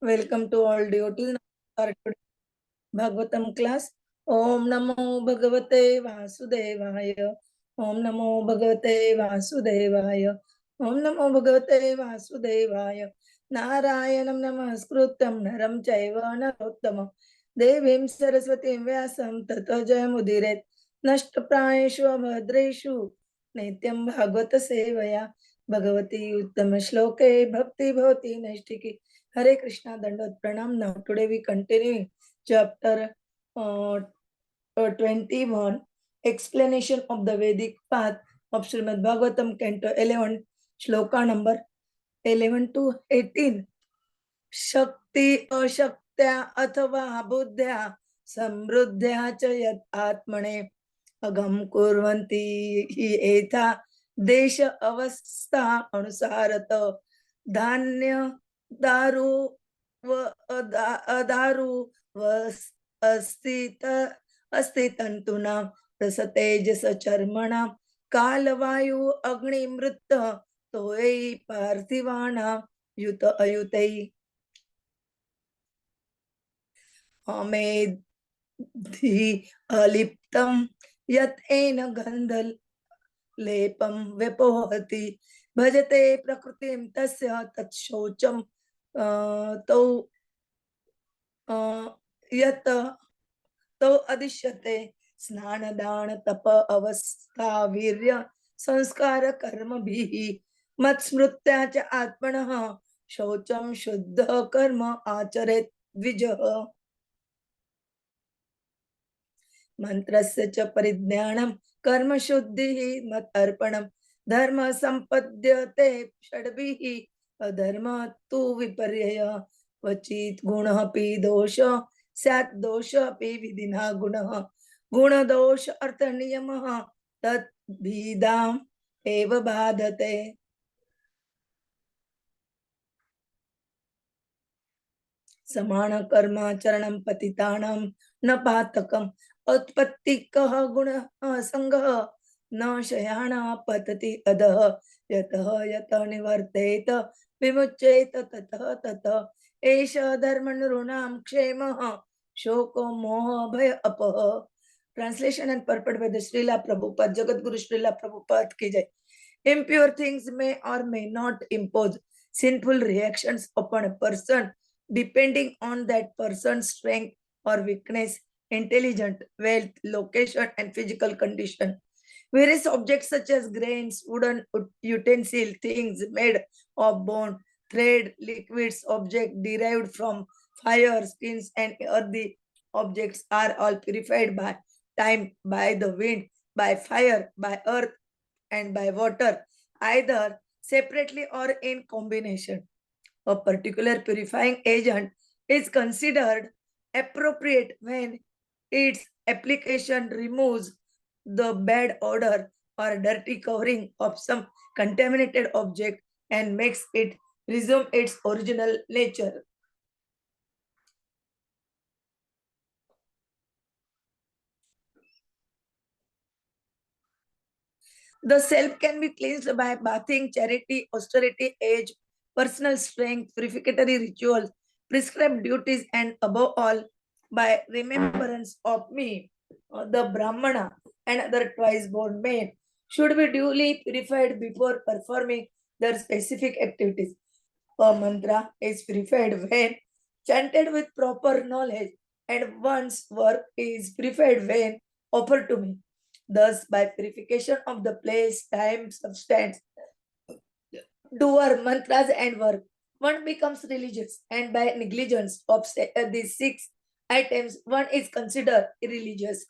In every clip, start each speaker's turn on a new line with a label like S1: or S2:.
S1: Welcome to all devotees. Our Bhagwatam class. Om Namo Bhagavate Vasudevaya. Om Namo Bhagavate Vasudevaya. Om Namo Bhagavate Vasudevaya. Narayanam Namaskrutam Naram Chaiva Narottamam. Devim Saraswatim Vyasam Tato Jayamudiret. Nashtaprayeshu Abhadreshu. Nityam Bhagavata Sevaya. Bhagavati Uttama Shloke Bhakti Bhavati Naistiki. Hare Krishna Dandot Pranam. Now today we continue chapter 21, explanation of the Vedic path of Srimad Bhagwatam, Canto 11, Shloka number 11 to 18. Shakti ashaktya athava buddhya samruddhya cha yat atmane agam kurvanti hi etha desha avastha anusarata dhanya daru अदारु अस्तितंतुना रसतेजस चर्मणा कालवायु अग्निमृत तोय पार्थिवाणा युत अयुतै अमेधि अलिप्तम यत N गंधल लेपम व्यपोहति भजते प्रकृतिम तस्य तत्शौचम तौ यत तो अदिश्यते स्नान दान तप अवस्था वीर्य संस्कार कर्म भी मत्स्मृत्या च आत्मनः शौचम शुद्ध कर्म आचरेत् द्विजः मंत्रस्य च परिज्ञानम कर्म शुद्धिः मत अर्पणम धर्म संपद्यते षड्भिः अधर्म तु विपर्यय वचित गुणः दोष स्यात् दोष विधिना गुणः गुण दोष अर्थ नियमः तत् भीदाम् एव बाधते समान कर्माचरणं पतितानां न पातकम् उत्पत्तिकः गुणः संगः न शयाना पतति अधः यतः यतः निवर्तेत विमुच्येत ततः ततः एष धर्मनृणां क्षेमः शोको मोह भय अपः. Translation and purport by the Srila Prabhupada, Jagat Guru Srila Prabhupada ki jai. Impure things may or may not impose sinful reactions upon a person depending on that person's strength or weakness, intelligence, wealth, location, and physical condition. Various objects such as grains, wooden utensil, things made of bone, thread, liquids, objects derived from fire, skins, and earthy objects are all purified by time, by the wind, by fire, by earth, and by water, either separately or in combination. A particular purifying agent is considered appropriate when its application removes the bad odor or dirty covering of some contaminated object and makes it resume its original nature. The self can be cleansed by bathing, charity, austerity, age, personal strength, purificatory rituals, prescribed duties, and above all, by remembrance of me, the Brahmana, and other twice born men, should be duly purified before performing their specific activities. A mantra is purified when chanted with proper knowledge, and one's work is purified when offered to me. Thus, by purification of the place, time, substance, doer, mantras, and work, one becomes religious, and by negligence of these 6 items, one is considered irreligious.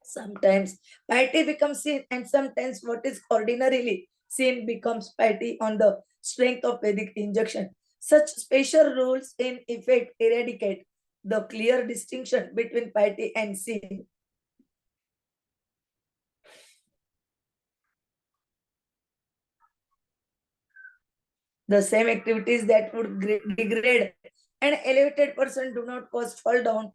S1: Sometimes piety becomes sin, and sometimes what is ordinarily sin becomes piety on the strength of Vedic injunction. Such special rules in effect eradicate the clear distinction between piety and sin. The same activities that would degrade an elevated person do not cause fall down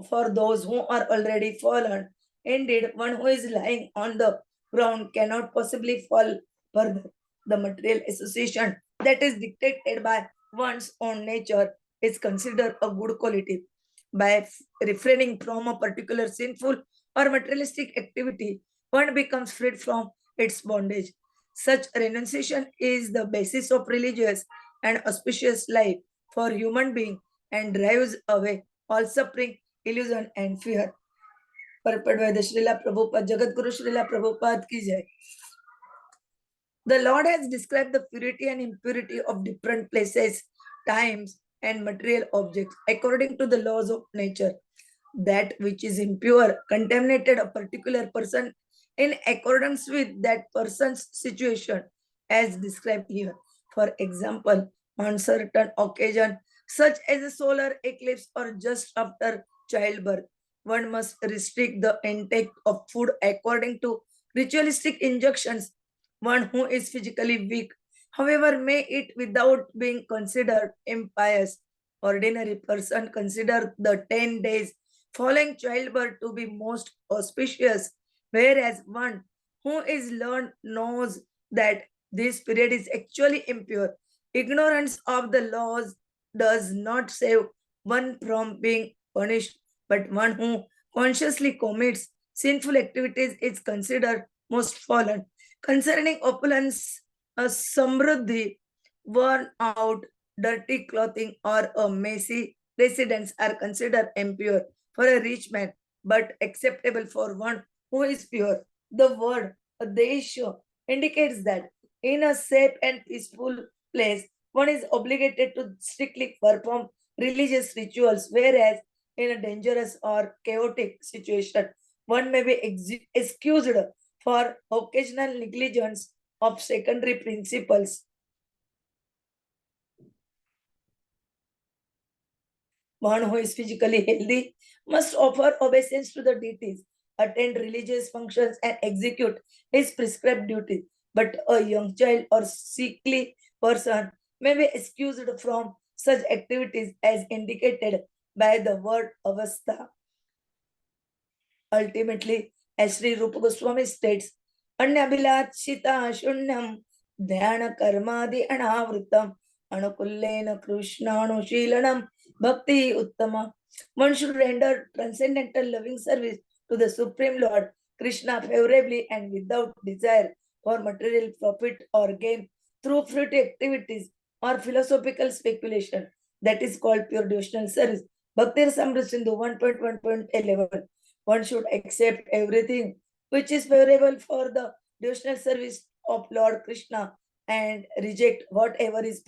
S1: for those who are already fallen. Indeed, one who is lying on the ground cannot possibly fall further. The material association that is dictated by one's own nature is considered a good quality. By refraining from a particular sinful or materialistic activity, one becomes freed from its bondage. Such renunciation is the basis of religious and auspicious life for human being and drives away all suffering, illusion, and fear. Purport by the Srila Prabhupada, Jagat Guru Srila Prabhupada ki jai. The Lord has described the purity and impurity of different places, times, and material objects according to the laws of nature. That which is impure contaminated a particular person in accordance with that person's situation, as described here. For example, on certain occasion, such as a solar eclipse or just after childbirth, one must restrict the intake of food according to ritualistic injunctions. One who is physically weak, however, may eat without being considered impious. Ordinary person consider the 10 days following childbirth to be most auspicious, whereas one who is learned knows that this period is actually impure. Ignorance of the laws does not save one from being punished, but one who consciously commits sinful activities is considered most fallen. Concerning opulence, a samruddhi, worn out, dirty clothing, or a messy residence are considered impure for a rich man, but acceptable for one who is pure. The word Desha indicates that in a safe and peaceful place, one is obligated to strictly perform religious rituals, whereas in a dangerous or chaotic situation, one may be excused for occasional negligence of secondary principles. One who is physically healthy must offer obeisance to the deities, attend religious functions, and execute his prescribed duties. But a young child or sickly person may be excused from such activities as indicated by the word avastha. Ultimately, as Sri Rupa Goswami states, Anyabhilachita shunyam dhyana karmadi anavritam anukullena krishnanushilanam bhakti uttama. One should render transcendental loving service to the Supreme Lord Krishna favorably and without desire for material profit or gain through fruity activities or philosophical speculation. That is called pure devotional service. Bhakti Rasamrita Sindhu 1.1.11. One should accept everything which is favorable for the devotional service of Lord Krishna and reject whatever is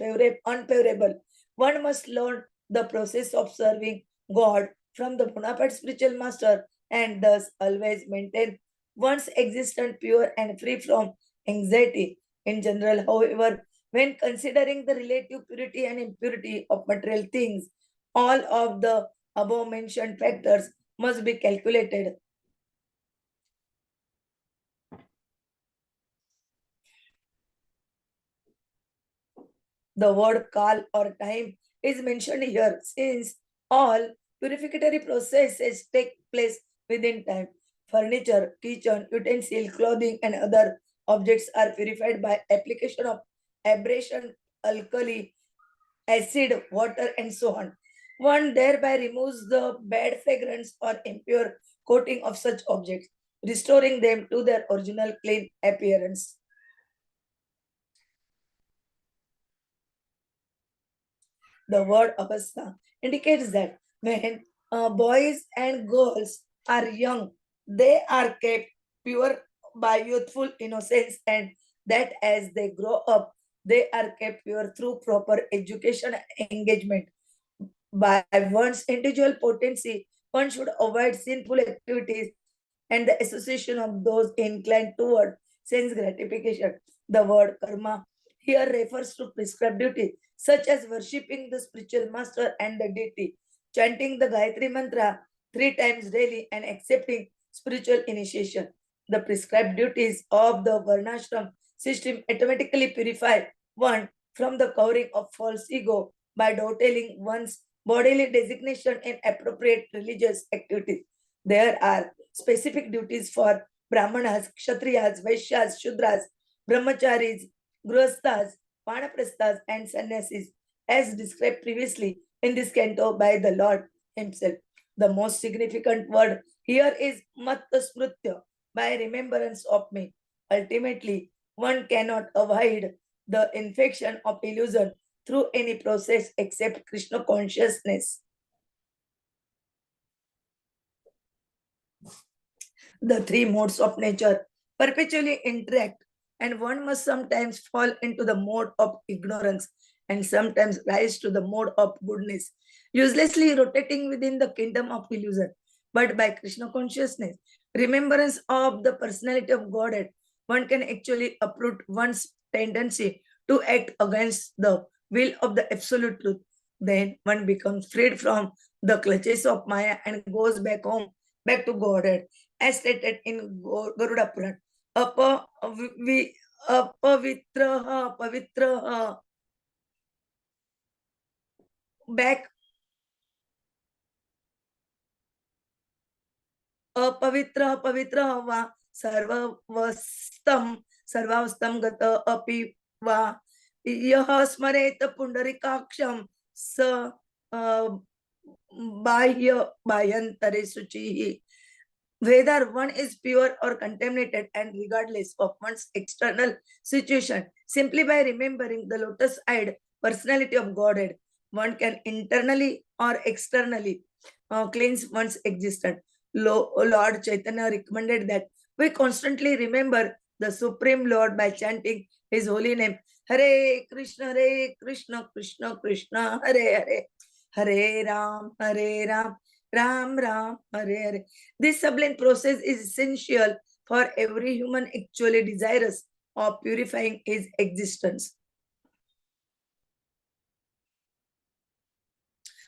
S1: unfavorable. One must learn the process of serving God from the bona fide spiritual master and thus always maintain one's existence pure and free from anxiety. In general, however, when considering the relative purity and impurity of material things, all of the above mentioned factors must be calculated. The word kal or time is mentioned here since all purificatory processes take place within time. Furniture, kitchen, utensil, clothing, and other objects are purified by application of abrasion, alkali, acid, water, and so on. One thereby removes the bad fragrance or impure coating of such objects, restoring them to their original clean appearance. The word avastha indicates that when boys and girls are young, they are kept pure by youthful innocence, and that as they grow up, they are kept pure through proper education and engagement. By one's individual potency, one should avoid sinful activities and the association of those inclined toward sense gratification. The word karma here refers to prescribed duty, such as worshipping the spiritual master and the deity, chanting the Gayatri Mantra 3 times daily, and accepting spiritual initiation. The prescribed duties of the Varnashram system automatically purify one from the covering of false ego by dovetailing one's bodily designation in appropriate religious activities. There are specific duties for Brahmanas, Kshatriyas, Vaishyas, Shudras, Brahmacharis, Grihasthas, Vanaprasthas, and Sannyasis, as described previously. in this canto by the Lord himself. The most significant word here is matta smrutya, by remembrance of me. Ultimately, one cannot avoid the infection of illusion through any process except Krishna consciousness. The three modes of nature perpetually interact, and one must sometimes fall into the mode of ignorance and sometimes rise to the mode of goodness, uselessly rotating within the kingdom of illusion. But by Krishna consciousness, remembrance of the personality of Godhead, one can actually uproot one's tendency to act against the will of the absolute truth. Then one becomes freed from the clutches of Maya and goes back home, back to Godhead, as stated in Garuda Puran. Apavitraha, pavitraha, back, अपवित्रः पवित्रः वा सर्वावस्थं गत अपि वा यः स्मरेत पुंडरीकाक्षं स बाह्यंतरे शुचिः. Whether one is pure or contaminated, and regardless of one's external situation, simply by remembering the lotus-eyed personality of Godhead, one can internally or externally cleanse one's existence. Lord Chaitanya recommended that we constantly remember the Supreme Lord by chanting his holy name. Hare Krishna, Krishna Krishna, Hare Hare, Hare Ram, Ram Ram, Hare Hare. This sublime process is essential for every human actually desirous of purifying his existence.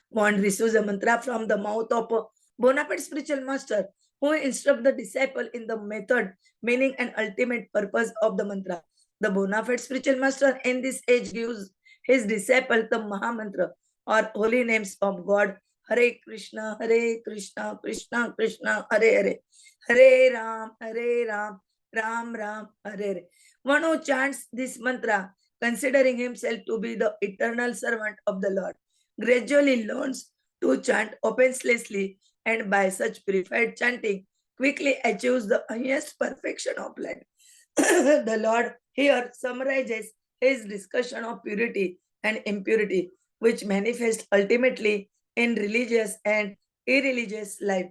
S1: One receives a mantra from the mouth of a bona fide spiritual master who instructs the disciple in the method, meaning, and ultimate purpose of the mantra. The bona fide spiritual master in this age gives his disciple the Maha Mantra or holy names of God. Hare Krishna, Krishna Krishna, Hare Hare, Hare Ram, Ram Ram, Hare Hare. One who chants this mantra, considering himself to be the eternal servant of the Lord, gradually learns to chant offenselessly, and by such purified chanting quickly achieves the highest perfection of life. The Lord here summarizes his discussion of purity and impurity, which manifest ultimately in religious and irreligious life.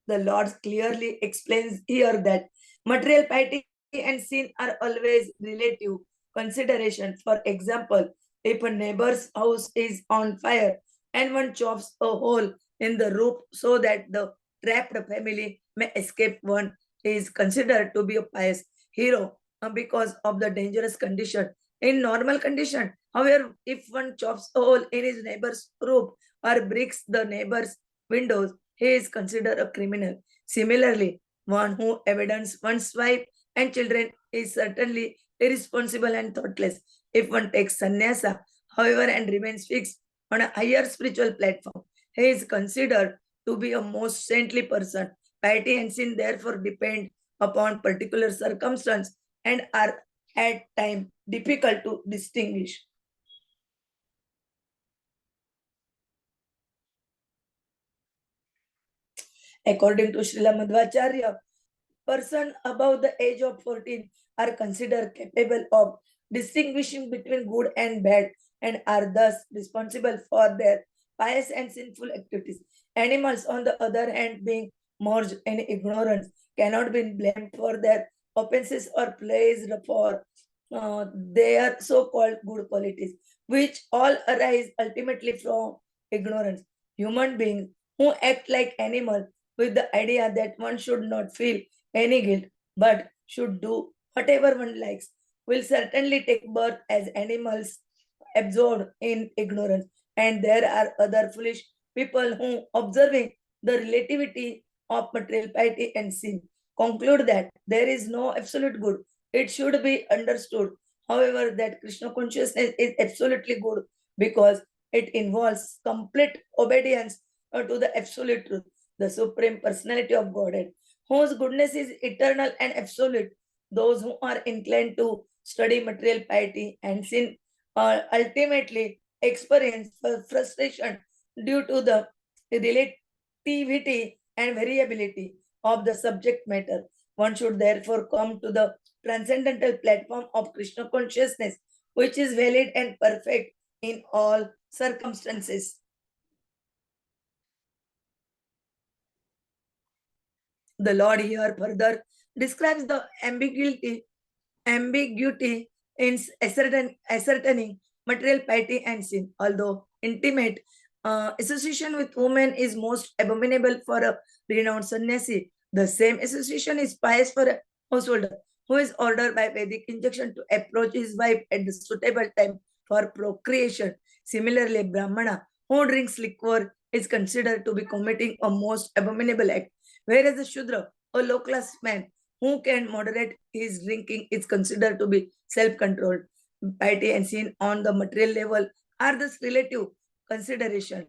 S1: The Lord clearly explains here that material piety and sin are always relative consideration. For example, if a neighbor's house is on fire and one chops a hole in the roof so that the trapped family may escape, one is considered to be a pious hero because of the dangerous condition. In normal condition, however, if one chops a hole in his neighbor's roof or breaks the neighbor's windows, he is considered a criminal. Similarly, one who abandons one's wife and children is certainly irresponsible and thoughtless. If one takes sannyasa, however, and remains fixed on a higher spiritual platform, he is considered to be a most saintly person. Piety and sin therefore depend upon particular circumstance and are at times difficult to distinguish. According to Srila Madhvacharya, persons above the age of 14 are considered capable of distinguishing between good and bad and are thus responsible for their pious and sinful activities. Animals, on the other hand, being merged in ignorance, cannot be blamed for their offenses or praised for their so-called good qualities, which all arise ultimately from ignorance. Human beings who act like animals with the idea that one should not feel any guilt but should do whatever one likes will certainly take birth as animals absorbed in ignorance. And there are other foolish people who, observing the relativity of material piety and sin, conclude that there is no absolute good. It should be understood, however, that Krishna consciousness is absolutely good because it involves complete obedience to the absolute truth, the supreme personality of Godhead, whose goodness is eternal and absolute. Those who are inclined to study material piety and sin ultimately experience frustration due to the relativity and variability of the subject matter. One should therefore come to the transcendental platform of Krishna consciousness, which is valid and perfect in all circumstances. The Lord here further describes the ambiguity in ascertaining material piety and sin. Although intimate association with women is most abominable for a renowned sannyasi, the same association is pious for a householder who is ordered by Vedic injunction to approach his wife at the suitable time for procreation. Similarly, Brahmana who drinks liquor is considered to be committing a most abominable act, whereas a Shudra, a low class man, who can moderate his drinking is considered to be self-controlled. Piety and sin on the material level are thus relative consideration.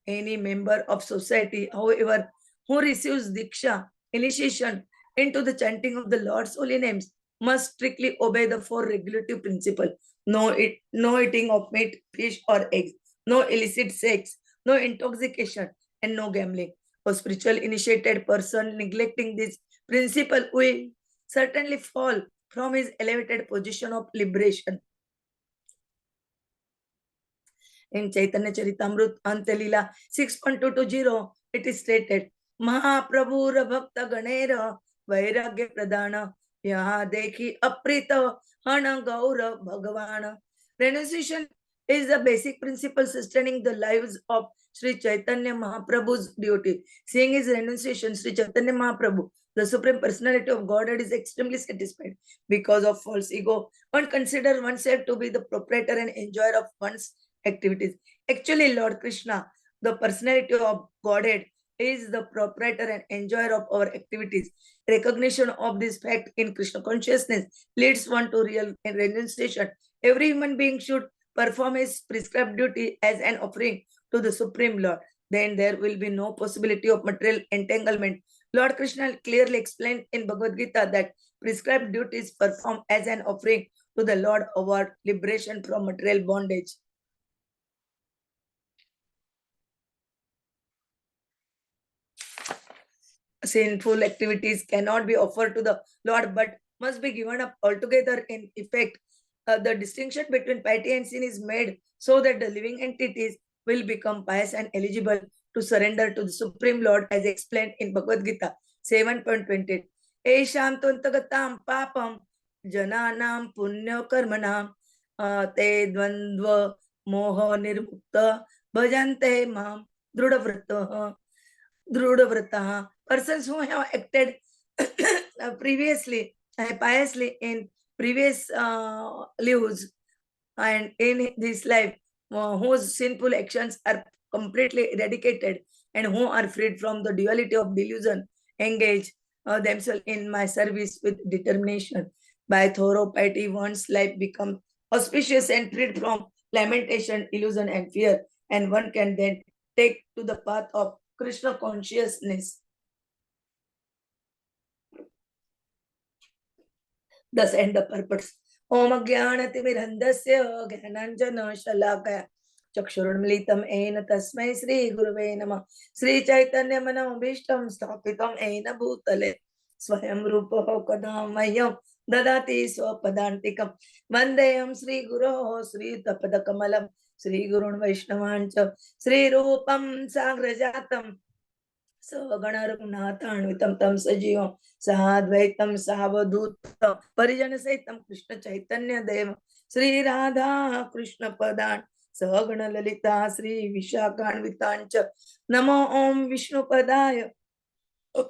S1: Any member of society, however, who receives diksha, initiation into the chanting of the Lord's holy names, must strictly obey the four regulative principles. No eating of meat, fish, or eggs, no illicit sex, no intoxication, and no gambling. A spiritual initiated person neglecting this principle will certainly fall from his elevated position of liberation. In Chaitanya Charitamrut Antelila 6.220, it is stated, Mahaprabhura Bhakta Ganera Vairagya Pradana Yaha Dekhi Aprita Hana Gaura Bhagavana. Renunciation is the basic principle sustaining the lives of Sri Chaitanya Mahaprabhu's duty. Seeing his renunciation, Sri Chaitanya Mahaprabhu, the Supreme Personality of Godhead, is extremely satisfied. Because of false ego, one considers oneself to be the proprietor and enjoyer of one's activities. Actually, Lord Krishna, the personality of Godhead, is the proprietor and enjoyer of our activities. Recognition of this fact in Krishna consciousness leads one to real renunciation. Every human being should perform his prescribed duty as an offering to the Supreme Lord. Then there will be no possibility of material entanglement. Lord Krishna clearly explained in Bhagavad Gita that prescribed duties performed as an offering to the Lord award liberation from material bondage. Sinful activities cannot be offered to the Lord but must be given up altogether. In effect, the distinction between piety and sin is made so that the living entities will become pious and eligible to surrender to the Supreme Lord, as explained in Bhagavad Gita 7.20. Esham tuntagatam papam jananam punyo karmanam te dvandva moha nirmukta bhajante mam drudavratah. Persons who have acted previously, piously in previous lives and in this life, whose sinful actions are completely eradicated and who are freed from the duality of delusion, engage themselves in my service with determination. By thorough piety, one's life becomes auspicious and freed from lamentation, illusion, and fear, and one can then take to the path of Krishna consciousness. Thus end the purpose. Om Jnanatimirandasya Jnananjana Shalakaya Chakshurunmilitam Ena Tasmai Sri Guruve Namah Sri Chaitanya Manobhishtam Sthapitam Ena Bhutale Swayam Rupaho Kadamayam Dadati Swapadantikam Vandeyam Sri Guru Sri Tapadakamalam Sri Gurun Vaishnavancha Sri Rupam Sagrajatam सगणरघुनाथान्वितं तं सजीवं साद्वैतं सावधूतं परिजन सहितं कृष्ण चैतन्य देव श्री राधा कृष्ण पदान् सगण ललिता श्री विशाखान्वितांच नमो ओम विष्णुपदाय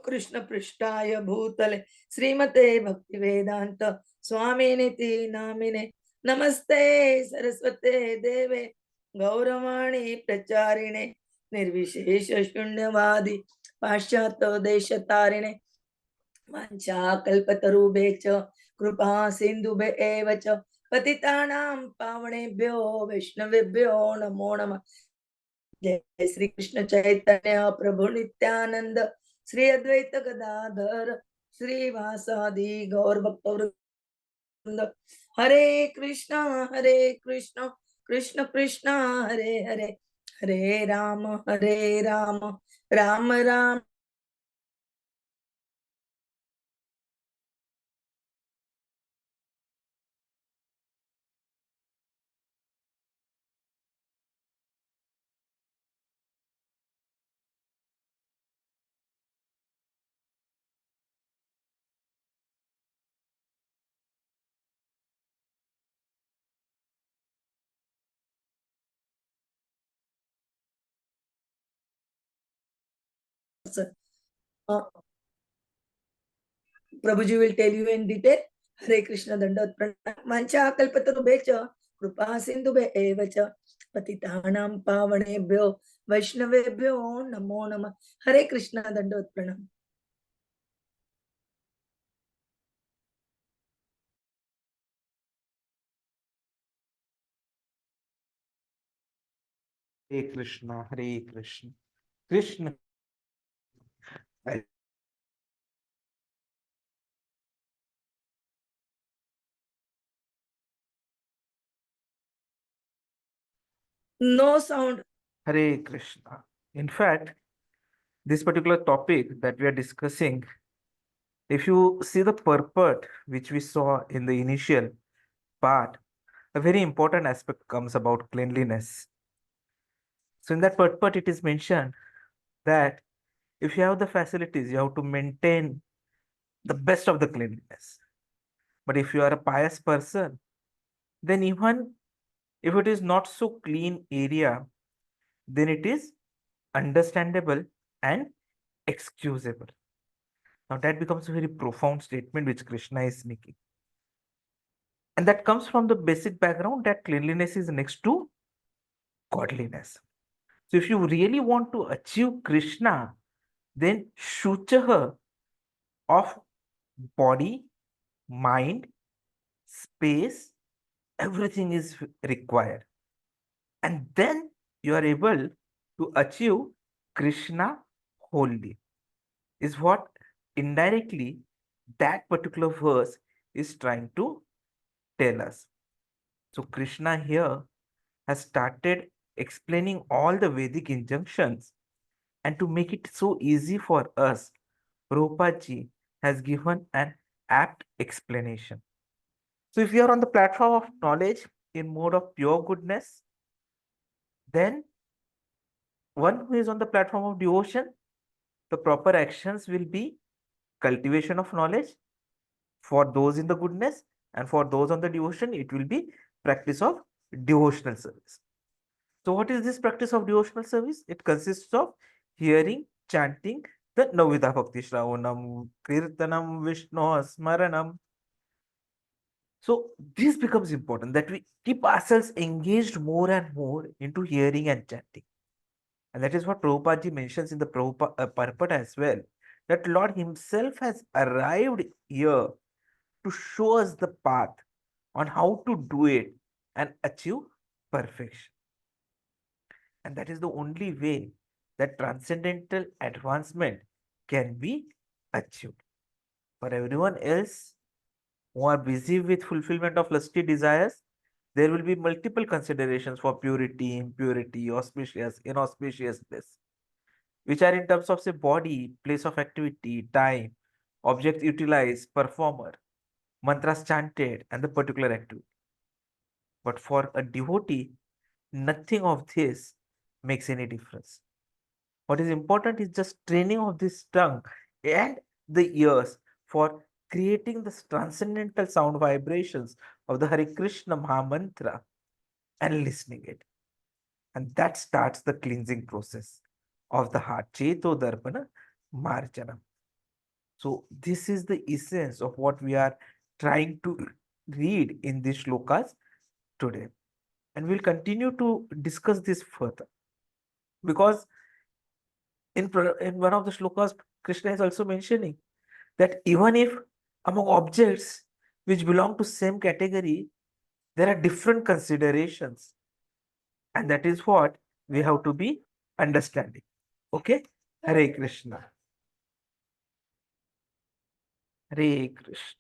S1: कृष्ण पृष्ठाय भूतले श्रीमते भक्ति वेदांत स्वामिनिति नामिने नमस्ते सरस्वते देवे गौरवाणी प्रचारिणे निर्विशेष शून्यवादी पाश्चात्य देश तारिणे वाञ्छा कल्पतरुभ्यश्च कृपा सिन्धुभ्य एव च पतितानां पावनेभ्यो वैष्णवेभ्यो नमो नमः। जय श्री कृष्ण चैतन्य प्रभु नित्यानंद श्री अद्वैत गदाधर श्रीवासादि गौर भक्तवृंद हरे Krishna Krishna Krishna Hare Hare, Hare Rama Hare Rama, Rama Rama. Prabhuji will tell you in detail. Hare Krishna Dandavat Pranam. Mancha kalpatarubhya कृपा सिंधुभ्यैव च पतितानां पावनेभ्यो वैष्णवेभ्यो नमो नमः. हरे कृष्णा दंडवत प्रणाम.
S2: Hare Krishna, Hare Krishna, Krishna.
S1: No sound.
S2: Hare Krishna. In fact, this particular topic that we are discussing, if you see the purport which we saw in the initial part, a very important aspect comes about cleanliness. So in that purport, it is mentioned that if you have the facilities, you have to maintain the best of the cleanliness. But if you are a pious person, then even if it is not so clean area, then it is understandable and excusable. Now that becomes a very profound statement which Krishna is making. And that comes from the basic background that cleanliness is next to godliness. So if you really want to achieve Krishna, then shuchaha of body, mind, space, everything is required. And then you are able to achieve Krishna wholly, is what indirectly that particular verse is trying to tell us. So Krishna here has started explaining all the Vedic injunctions, and to make it so easy for us, Prabhupada has given an apt explanation. So if you are on the platform of knowledge in mode of pure goodness, then one who is on the platform of devotion, the proper actions will be cultivation of knowledge for those in the goodness, and for those on the devotion, it will be practice of devotional service. So what is this practice of devotional service? It consists of hearing, chanting the Navida Bhakti Shravanam, Kirtanam, Vishnu, Smaranam. So this becomes important that we keep ourselves engaged more and more into hearing and chanting. And that is what Prabhupada mentions in the purport as well, that Lord himself has arrived here to show us the path on how to do it and achieve perfection. And that is the only way that transcendental advancement can be achieved. For everyone else who are busy with fulfillment of lusty desires, there will be multiple considerations for purity, impurity, auspicious, inauspiciousness, which are in terms of say body, place of activity, time, objects utilized, performer, mantras chanted, and the particular activity. But for a devotee, nothing of this makes any difference. What is important is just training of this tongue and the ears for creating the transcendental sound vibrations of the Hare Krishna Maha Mantra and listening it. And that starts the cleansing process of the heart. Cheto Darpana Marjana. So this is the essence of what we are trying to read in these shlokas today. And we'll continue to discuss this further. Because in one of the shlokas, Krishna is also mentioning that even if among objects which belong to same category, there are different considerations. And that is what we have to be understanding. Okay? Hare Krishna. Hare Krishna.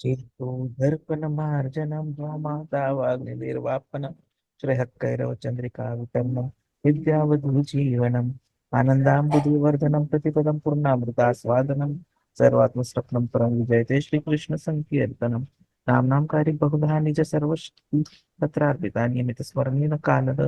S2: चित्तोदर्पणमार्जनं भवमातावाग्निर्वापनं श्रेयःकैरव Chandrika वितरणं विद्यावधूजीवनम् आनन्दाम्बुधिवर्धनं प्रतिपदं पूर्णामृतास्वादनं सर्वात्मस्वप्नं परं विजयते श्रीकृष्णसङ्कीर्तनं नाम्नां कार्यं बहुधा निज सर्वशक्ति तत्रार्पिता नियमितस्मरणेन कालः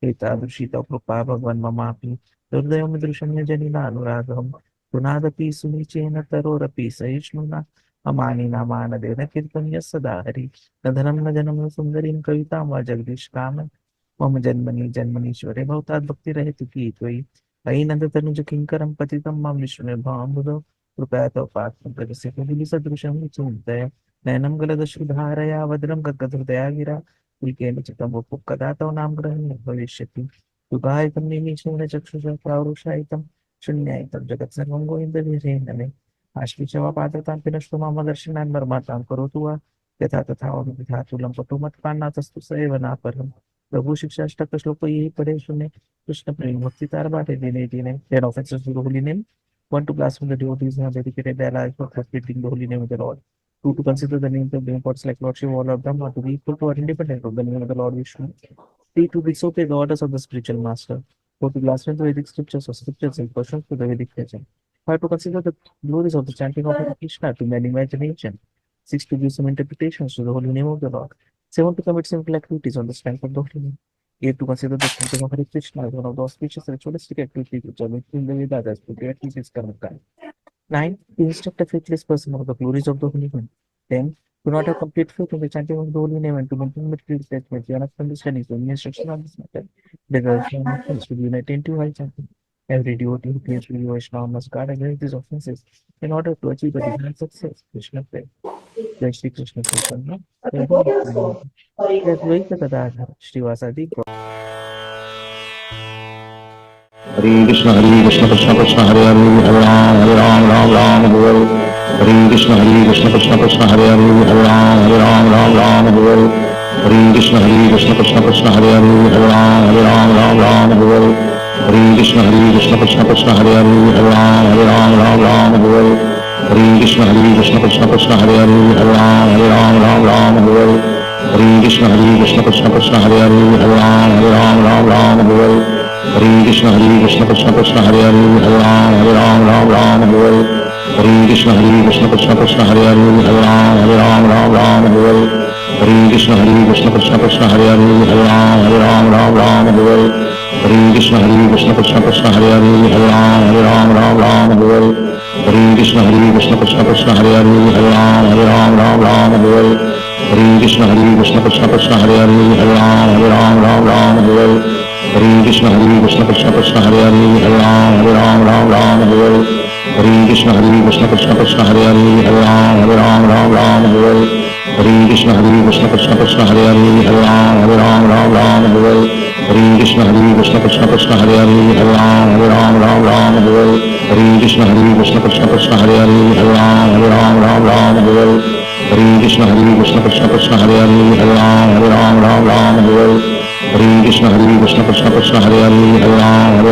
S2: एतादृशी तव कृपा भगवन् ममापि दुर्दैवमिदृशं निजनिनानुरागं पुनादपि सुनिचेन तरोरपि सहिष्णुना अमानिना मानदेन कीर्तनीय सदा हरि न धनं न जनं न सुन्दरीं कवितां वा जगदीश काम मम जन्मनि जन्मनीश्वरे भवतात् भक्तिरहितु की त्वयि अयि नन्दतनुज किङ्करं पतितं मां विष्णुर्भावमुदो कृपया तव पात्रं प्रजस्य सदृशं विचिन्तय नयनं गलदश्रुधारया वज्रं गद्गदहृदया गिरा पुलकेन चित्तं वपुः कदा तव नाम ग्रहणे भविष्यति युगायितं निमीशेन चक्षुषा प्रावृषायितं शून्यायितं जगत्सर्वं गोविन्दविहरेण मे आश्लिषवापादतां पिनष्टु मम दर्शनान् मर्मातां करोतु वा यथा तथा विधातु लम्पटो मत्पान्नाथस्तु स एव नापरम् प्रभु शिक्षाष्टकश्लोक यही पढ़े सुने कृष्ण प्रेम भक्ति तार बाटे देने देने their offenses to the holy name. One to blaspheme the devotees and have dedicated their lives for frustrating the holy name of the Lord. Two to consider the names of the imports like Lordship, all of them are to be equal to or independent of the name of the Lord Vishnu. Three to disobey the orders of the spiritual master. Four to blaspheme the Vedic scriptures or scriptures and questions to the Vedic legend. Five to consider the glories of the chanting of Hare Krishna to man imagination. Six to give some interpretations to the holy name of the Lord. Seven to commit simple activities on the strength of the holy name. Eight to consider the chanting of Hare Krishna as one of the auspicious ritualistic activities which are mentioned in the Vedas as prepared with his karma kind. 9. To instruct a faithless person of the glories of the holy name. 10. To not have complete faith in the chanting of the holy name and to maintain material detachment. You are not understanding so many instruction on this matter. The girls should unite into while chanting. Every devotee who claims to be Vaishnava must guard against these offenses in order to achieve the divine success. Krishna prayer. Jai Shri Krishna Chaitanya. Prabhu Nityananda. Jai Advaita Gadadhar. Srivasadi
S3: Hare Krishna Krishna Krishna Hare Hare Hare Ram Ram Ram Hare Hare Krishna Krishna Krishna Hare Hare Hare Ram Ram Ram Hare Hare Krishna Krishna Krishna Hare Hare Ram Ram Ram Hare Hare Krishna Krishna Krishna Hare Hare Ram Ram Ram Hare Hare Krishna Krishna Krishna Hare Hare Ram Ram Ram Hare Hare Krishna Krishna Krishna Hare Hare Ram Ram Ram Hare Hare Krishna Krishna Krishna Hare Hare Ram Ram Ram Hare Hare Krishna Krishna Krishna Hare Hare Ram Ram Ram Hare Hare Krishna Krishna Krishna Hare Hare Ram Ram Ram Hare Hare Krishna Krishna Krishna Hare Hare Ram Ram Ram Hare Hare Krishna Krishna Krishna Hare Hare Ram Ram Ram Hare Hare Krishna Krishna Krishna Hare Hare Ram Ram Ram Hare Hare Krishna Krishna Krishna Hare Hare Ram Ram Ram Hare Hare Krishna Krishna Krishna Hare Hare Ram Ram Ram Hare Hare Krishna Krishna Krishna Hare Hare Ram Ram Ram Hare Hare Krishna Krishna Krishna Hare Hare Ram Ram Ram Hare Hare Krishna Krishna Krishna Hare Hare Ram Ram Ram Hare Hare Krishna Krishna Krishna Hare Hare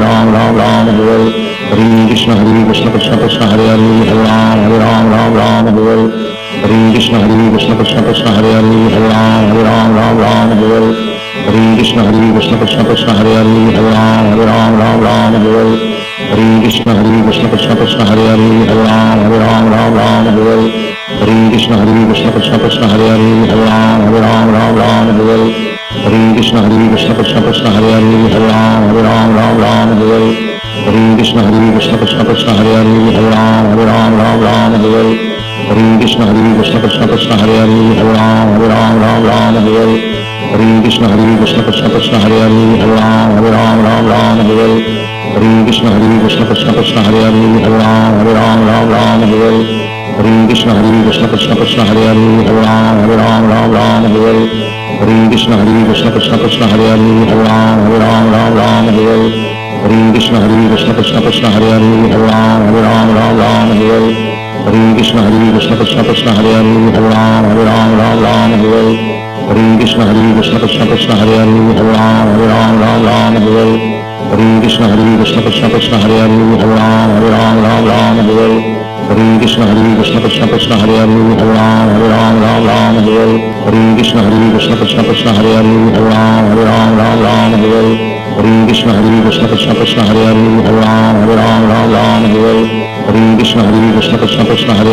S3: Ram Ram Ram Hare Hare Krishna Krishna Krishna Hare Hare Ram Ram Ram Hare Hare Krishna Krishna Krishna Hare Hare Ram Ram Ram Hare Hare Krishna Krishna Krishna Hare Hare Ram Ram Ram Hare Hare Krishna Krishna Krishna Hare Hare Ram Ram Ram Hare Hare Krishna Krishna Krishna Hare Hare Ram Ram Ram Hare Hare Krishna Krishna Krishna Hare Hare Ram Ram Ram Hare Hare Krishna Krishna Krishna Hare Hare Ram Ram Ram Hare Hare Krishna Krishna Krishna Hare Hare Ram Ram Ram Hare Hare Krishna Krishna Krishna Hare Hare Ram Ram Ram Hare Hare Krishna Krishna Krishna Hare Hare Ram Ram Ram Hare Hare Krishna Krishna Krishna Hare Hare Ram Ram Ram Hare Hare Krishna Krishna Krishna Hare Hare Ram Ram Ram Hare Hare Krishna Krishna Krishna Hare Hare Ram Ram Ram Hare Hare Krishna Krishna Krishna Hare Hare Ram Ram Ram Hare Hare Krishna Krishna Krishna Hare Hare Ram Ram Ram Hare Hare Krishna Krishna Krishna Hare Hare Ram Ram Ram Hare Hare Krishna Krishna Krishna Hare Hare Ram Ram Ram Hare Hare Krishna Krishna Krishna Hare Hare Hare Ram Ram Ram Hare Hare Krishna Krishna Krishna Hare Hare Hare Ram Ram Hare Hare Krishna Krishna Krishna Hare Hare Hare Ram Ram Hare Hare Krishna Krishna Krishna Hare Hare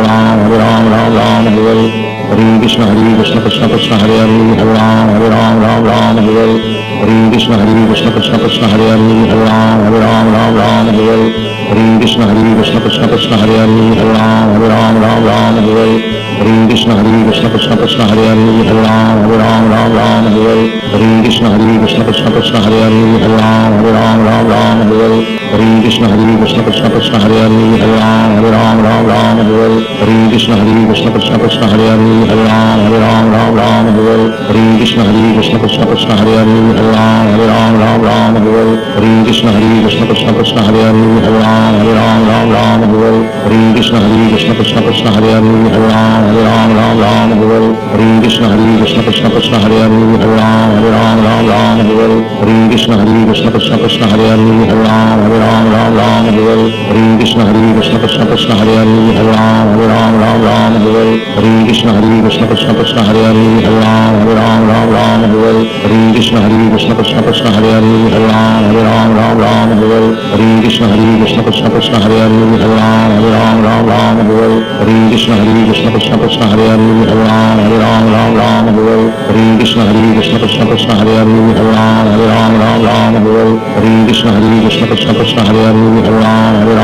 S3: Hare Ram Ram Hare Hare Krishna Krishna Krishna Hare Hare Hare Ram Ram Hare Hare Krishna Krishna Krishna Hare Hare Hare Ram Ram Hare Hare Krishna Krishna Krishna Hare Hare Hare Ram Hare Hare Krishna Krishna Krishna Hare Hare Hare Ram Hare Hare Krishna Krishna Krishna Hare Hare Hare Ram Hare Hare Krishna Krishna Krishna Hare Hare Hare Ram Hare Hare Krishna Krishna Krishna Hare Hare Hare Ram Hare Hare Krishna Krishna Krishna Hare Hare Hare Ram Hare Hare Krishna Krishna Krishna Hare Hare Hare Ram Hare Hare Krishna Krishna Krishna Hare Hare Hare Ram Hare Hare Krishna Krishna Krishna Hare Hare Hare Ram Hare Hare Krishna Krishna Krishna Hare Hare Hare Ram Hare Hare Krishna Krishna Krishna Hare Hare Hare Ram Hare Hare Krishna Krishna Krishna Hare Hare Hare Ram Hare Hare Krishna Krishna Krishna Hare Hare Hare Ram Hare Hare Krishna Krishna Krishna Hare Hare Hare Ram Hare Hare Krishna Krishna Krishna Hare Hare Hare Ram Hare Hare Krishna Krishna Krishna Hare Hare Hare Ram Hare Hare Krishna Krishna Krishna Hare Hare Hare Ram Hare Krishna Krishna Krishna Hare Hare Hare Ram Hare Krishna Krishna Krishna Hare Hare Hare Ram Hare Krishna Krishna Krishna Hare Hare Hare Ram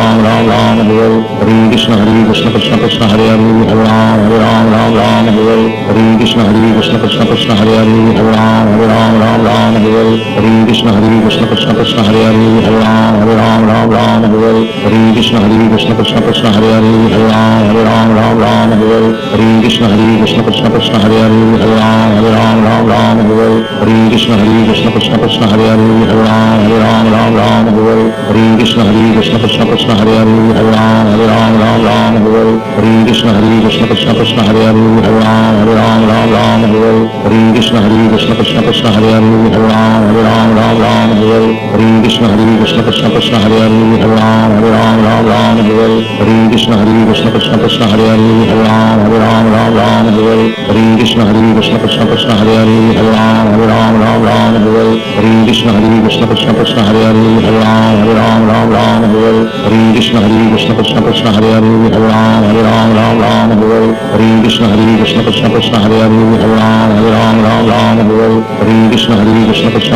S3: Hare Krishna Krishna Krishna Hare Hare Hare Ram Hare Krishna Krishna Krishna Hare Hare Hare Ram Hare Krishna Krishna Krishna Hare Hare Hare Ram Hare Krishna Krishna Krishna Hare Hare Hare Ram Hare Krishna Krishna Krishna Hare Hare Hare Ram Hare Krishna Krishna Krishna Hare Hare Hare Ram Hare Krishna Krishna Krishna Hare Hare Hare Ram Hare Krishna Krishna Krishna Hare Hare Hare Ram Hare Krishna Krishna Krishna Hare Hare Hare Hare Krishna Krishna Krishna Hare Hare Hare Hare Krishna Krishna Krishna Hare Hare Hare Hare Krishna Krishna Krishna Hare Hare Hare Hare Krishna Krishna Krishna Hare Hare Hare Hare Krishna Krishna Krishna Hare Hare Hare Hare Krishna Krishna Krishna Hare Hare Hare Hare Krishna Krishna Krishna Hare Hare Hare Hare Krishna Krishna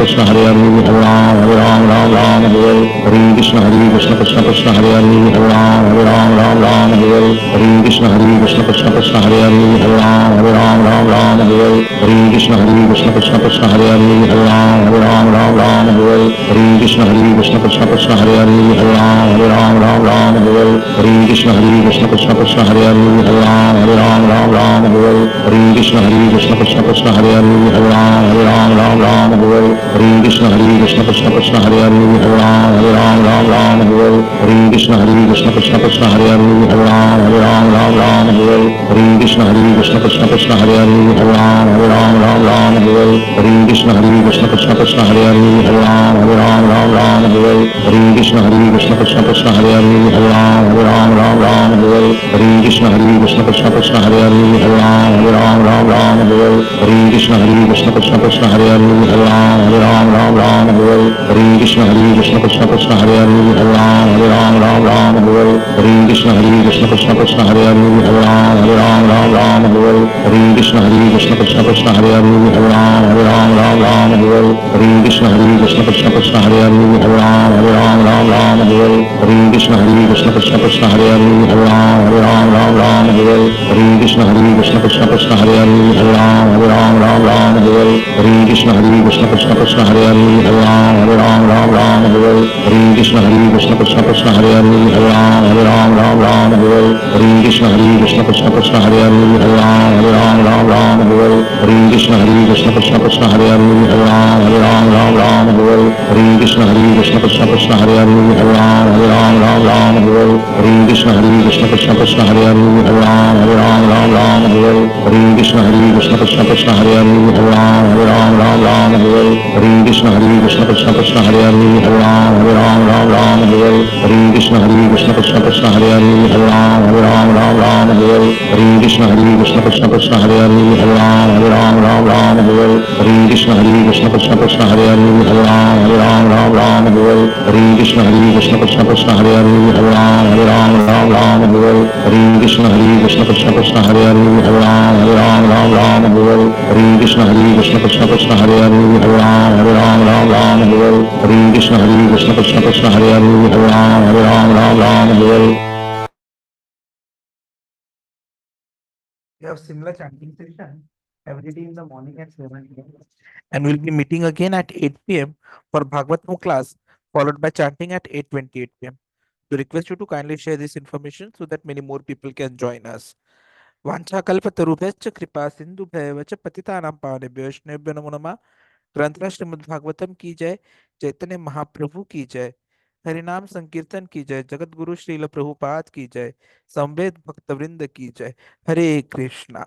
S3: Krishna Hare Hare Hare Hare Krishna Krishna Krishna Hare Hare Hare Hare Krishna Krishna Krishna Hare Hare Hare Hare Krishna Krishna Krishna Hare Hare Hare Hare Krishna Krishna Krishna Hare Hare Hare Hare Krishna Krishna Krishna Hare Hare Hare Hare Krishna Krishna Krishna Hare Hare Hare Hare Krishna Krishna Krishna Hare Hare Hare Hare Krishna Krishna Krishna Hare Hare Hare Hare Krishna Krishna Krishna Hare Hare Hare Hare Krishna Krishna Krishna Hare Hare Hare Hare Krishna Krishna Krishna Hare Hare Hare Hare Krishna Krishna Krishna Hare Hare Hare Hare Krishna Krishna Krishna Hare Hare Hare Hare Krishna Krishna Krishna Hare Hare Hare Hare Krishna Krishna Krishna Hare Hare Hare Hare Krishna Krishna Krishna Hare Hare Hare Hare Krishna Krishna Krishna Hare Hare Hare Hare Krishna Krishna Krishna Hare Hare Hare Hare Krishna Krishna Krishna Hare Hare Hare Hare Krishna Krishna Krishna Hare Hare Hare Hare Krishna Krishna Krishna Hare Hare Hare Hare Krishna Krishna Krishna Hare Hare Hare Krishna Krishna Krishna Hare Ram Ram Hare Hare Krishna Krishna Krishna Hare Ram Ram Hare Hare Krishna Krishna Krishna Hare Ram Ram Hare Hare Krishna Krishna Krishna Hare Ram Ram Hare Hare Krishna Krishna Krishna Hare Ram Ram Hare Hare Krishna Krishna Krishna Hare Ram Ram Hare Hare Krishna Krishna Krishna Hare Ram Hare Hare Krishna Krishna Krishna Hare Ram Hare Hare Krishna Krishna Krishna Hare Ram Hare Hare Krishna Krishna Krishna Hare Ram Hare Hare Krishna Krishna Krishna Hare Ram Hare Hare Krishna Krishna Krishna Hare Ram Hare
S2: We have similar chanting session every day in the morning at 7 a.m. And we'll be meeting again at 8 p.m. for Bhagavatam class, followed by chanting at 8:28 p.m. To request you to kindly share this information so that many more people can join us. वाञ्छाकल्पतरुभ्यश्च कृपा सिन्धुभ्यैव च पतितानां पावनेभ्यो वैष्णवेभ्यो नमो नमः। ग्रंथ श्रीमद् भागवतम की जय। चैतन्य महाप्रभु की जय। हरिनाम संकीर्तन की जय। जगत गुरु श्रील प्रभुपाद की जय। संवेद भक्तवृंद की जय। हरे कृष्णा।